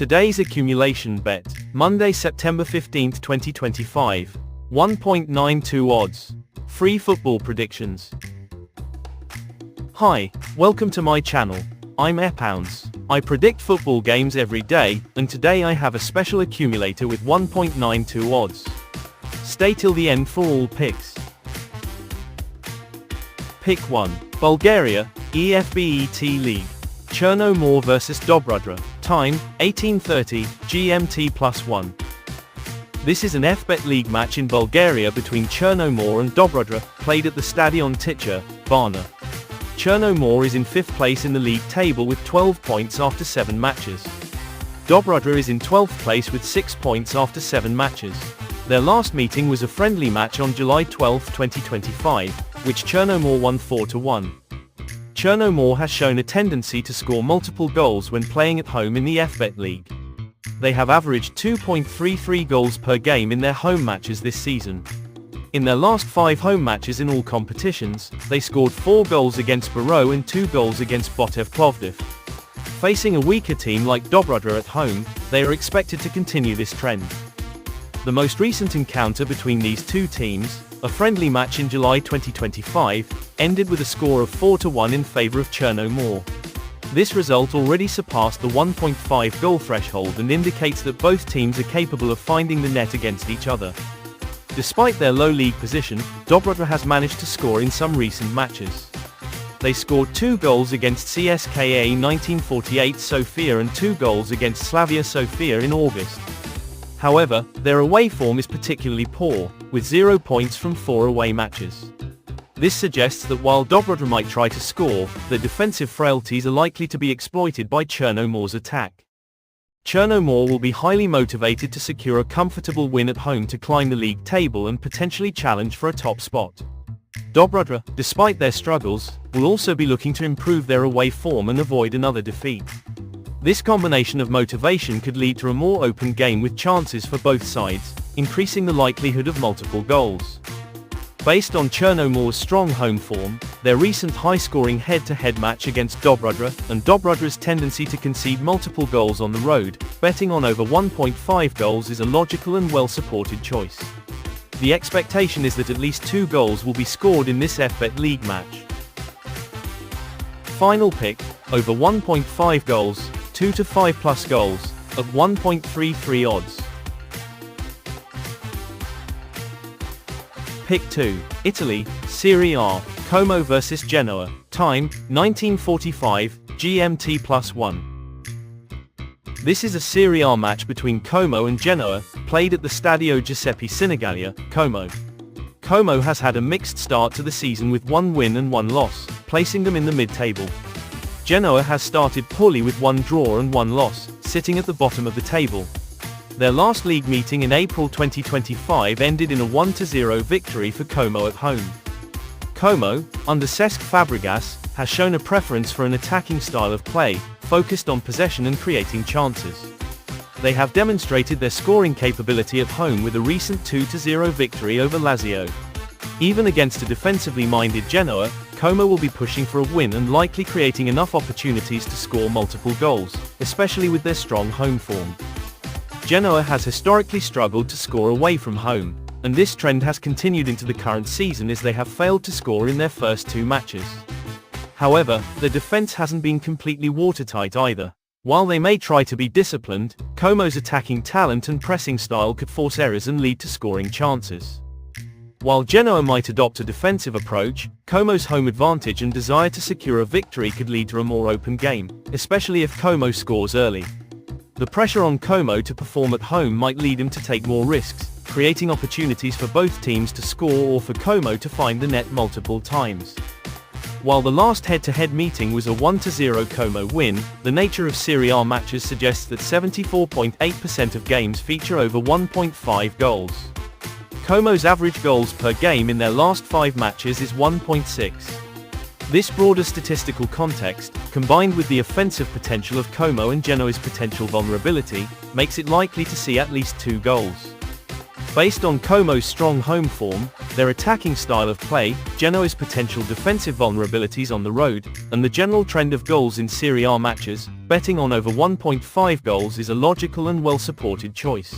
Today's accumulation bet, Monday, September 15, 2025. 1.92 odds. Free football predictions. Hi, welcome to my channel. I'm Epounds. I predict football games every day, and today I have a special accumulator with 1.92 odds. Stay till the end for all picks. Pick 1. Bulgaria, EFBET League. Cherno vs Dobrudzha. Time, 18:30, GMT +1. This is an EFBET League match in Bulgaria between Cherno and Dobrudzha, played at the Stadion Tichy, Varna. Cherno is in 5th place in the league table with 12 points after 7 matches. Dobrudzha is in 12th place with 6 points after 7 matches. Their last meeting was a friendly match on July 12, 2025, which Cherno won 4-1. Cherno has shown a tendency to score multiple goals when playing at home in the EFBET League. They have averaged 2.33 goals per game in their home matches this season. In their last 5 home matches in all competitions, they scored 4 goals against Viseu and 2 goals against Botev Plovdiv. Facing a weaker team like Dobrudzha at home, they are expected to continue this trend. The most recent encounter between these two teams, a friendly match in July 2025, ended with a score of 4-1 in favor of Cherno. This result already surpassed the 1.5 goal threshold and indicates that both teams are capable of finding the net against each other. Despite their low league position, Dobrudzha has managed to score in some recent matches. They scored 2 goals against CSKA 1948 Sofia and 2 goals against Slavia Sofia in August. However, their away form is particularly poor, with 0 points from 4 away matches. This suggests that while Dobrudzha might try to score, their defensive frailties are likely to be exploited by Cherno's attack. Cherno will be highly motivated to secure a comfortable win at home to climb the league table and potentially challenge for a top spot. Dobrudzha, despite their struggles, will also be looking to improve their away form and avoid another defeat. This combination of motivation could lead to a more open game with chances for both sides, increasing the likelihood of multiple goals. Based on Cherno's strong home form, their recent high-scoring head-to-head match against Dobrudzha, and Dobrudzha's tendency to concede multiple goals on the road, betting on over 1.5 goals is a logical and well-supported choice. The expectation is that at least 2 goals will be scored in this EFBET League match. Final pick, over 1.5 goals, 2 to 5 plus goals, at 1.33 odds. Pick 2. Italy, Serie A, Como vs Genoa. Time, 1945, GMT +1. This is a Serie A match between Como and Genoa, played at the Stadio Giuseppe Sinigallia, Como. Como has had a mixed start to the season with 1 win and 1 loss, placing them in the mid-table. Genoa has started poorly with 1 draw and 1 loss, sitting at the bottom of the table. Their last league meeting in April 2025 ended in a 1-0 victory for Como at home. Como, under Cesc Fabregas, has shown a preference for an attacking style of play, focused on possession and creating chances. They have demonstrated their scoring capability at home with a recent 2-0 victory over Lazio. Even against a defensively minded Genoa, Como will be pushing for a win and likely creating enough opportunities to score multiple goals, especially with their strong home form. Genoa has historically struggled to score away from home, and this trend has continued into the current season as they have failed to score in their first 2 matches. However, their defense hasn't been completely watertight either. While they may try to be disciplined, Como's attacking talent and pressing style could force errors and lead to scoring chances. While Genoa might adopt a defensive approach, Como's home advantage and desire to secure a victory could lead to a more open game, especially if Como scores early. The pressure on Como to perform at home might lead him to take more risks, creating opportunities for both teams to score or for Como to find the net multiple times. While the last head-to-head meeting was a 1-0 Como win, the nature of Serie A matches suggests that 74.8% of games feature over 1.5 goals. Como's average goals per game in their last 5 matches is 1.6. This broader statistical context, combined with the offensive potential of Como and Genoa's potential vulnerability, makes it likely to see at least 2 goals. Based on Como's strong home form, their attacking style of play, Genoa's potential defensive vulnerabilities on the road, and the general trend of goals in Serie A matches, betting on over 1.5 goals is a logical and well-supported choice.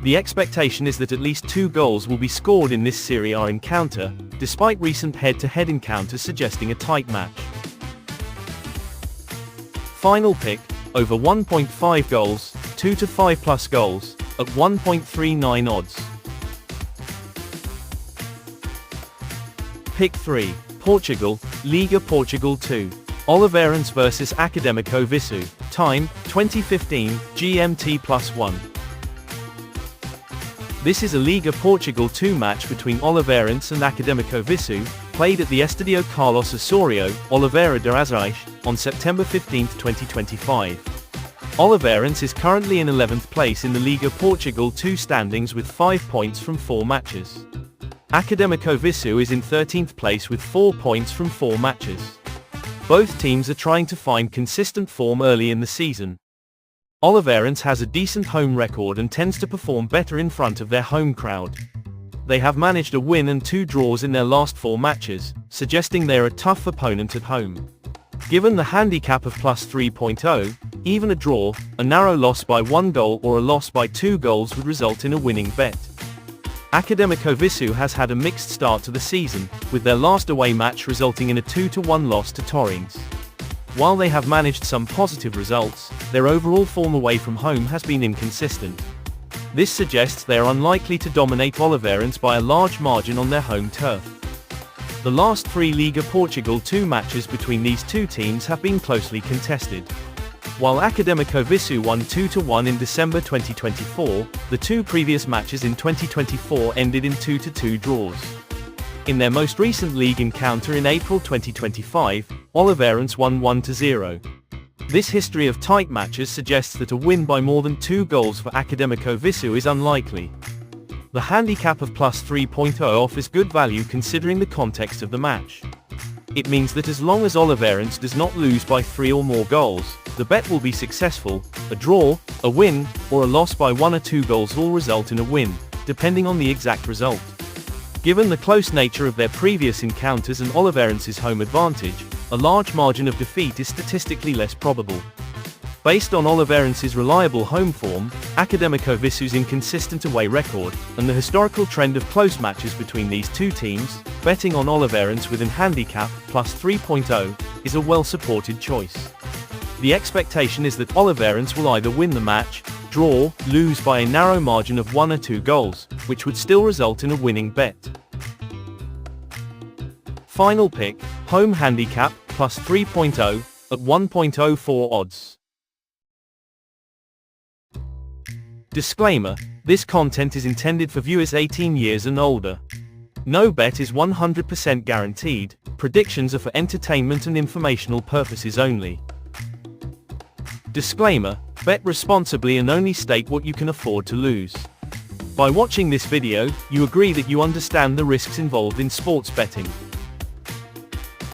The expectation is that at least 2 goals will be scored in this Serie A encounter, despite recent head-to-head encounters suggesting a tight match. Final pick, over 1.5 goals, 2 to 5 plus goals, at 1.39 odds. Pick 3, Portugal, Liga Portugal 2. Oliveirense vs Academico Viseu. Time, 2015, GMT +1. This is a Liga Portugal 2 match between Oliveirense and Academico Viseu, played at the Estadio Carlos Osorio, Oliveira de Azeis, on September 15, 2025. Oliveirense is currently in 11th place in the Liga Portugal 2 standings with 5 points from 4 matches. Academico Viseu is in 13th place with 4 points from 4 matches. Both teams are trying to find consistent form early in the season. Oliveirense has a decent home record and tends to perform better in front of their home crowd. They have managed a win and 2 draws in their last 4 matches, suggesting they are a tough opponent at home. Given the handicap of +3.0, even a draw, a narrow loss by 1 goal or a loss by 2 goals would result in a winning bet. Academico Viseu has had a mixed start to the season, with their last away match resulting in a 2-1 loss to Torrens. While they have managed some positive results, their overall form away from home has been inconsistent. This suggests they are unlikely to dominate Oliveirense by a large margin on their home turf. The last 3 Liga Portugal 2 matches between these 2 teams have been closely contested. While Academico Viseu won 2-1 in December 2024, the 2 previous matches in 2024 ended in 2-2 draws. In their most recent league encounter in April 2025, Oliveirense won 1-0. This history of tight matches suggests that a win by more than 2 goals for Academico Viseu is unlikely. The handicap of +3.0 offers good value considering the context of the match. It means that as long as Oliveirense does not lose by 3 or more goals, the bet will be successful. A draw, a win, or a loss by 1 or 2 goals will result in a win, depending on the exact result. Given the close nature of their previous encounters and Oliveirense's home advantage, a large margin of defeat is statistically less probable. Based on Oliveirense's reliable home form, Academico Viseu's inconsistent away record, and the historical trend of close matches between these 2 teams, betting on Oliveirense with an handicap +3.0 is a well-supported choice. The expectation is that Oliveirense will either win the match, draw, lose by a narrow margin of 1 or 2 goals, which would still result in a winning bet. Final pick, home handicap, +3.0, at 1.04 odds. Disclaimer, this content is intended for viewers 18 years and older. No bet is 100% guaranteed, predictions are for entertainment and informational purposes only. Disclaimer, bet responsibly and only state what you can afford to lose. By watching this video, you agree that you understand the risks involved in sports betting.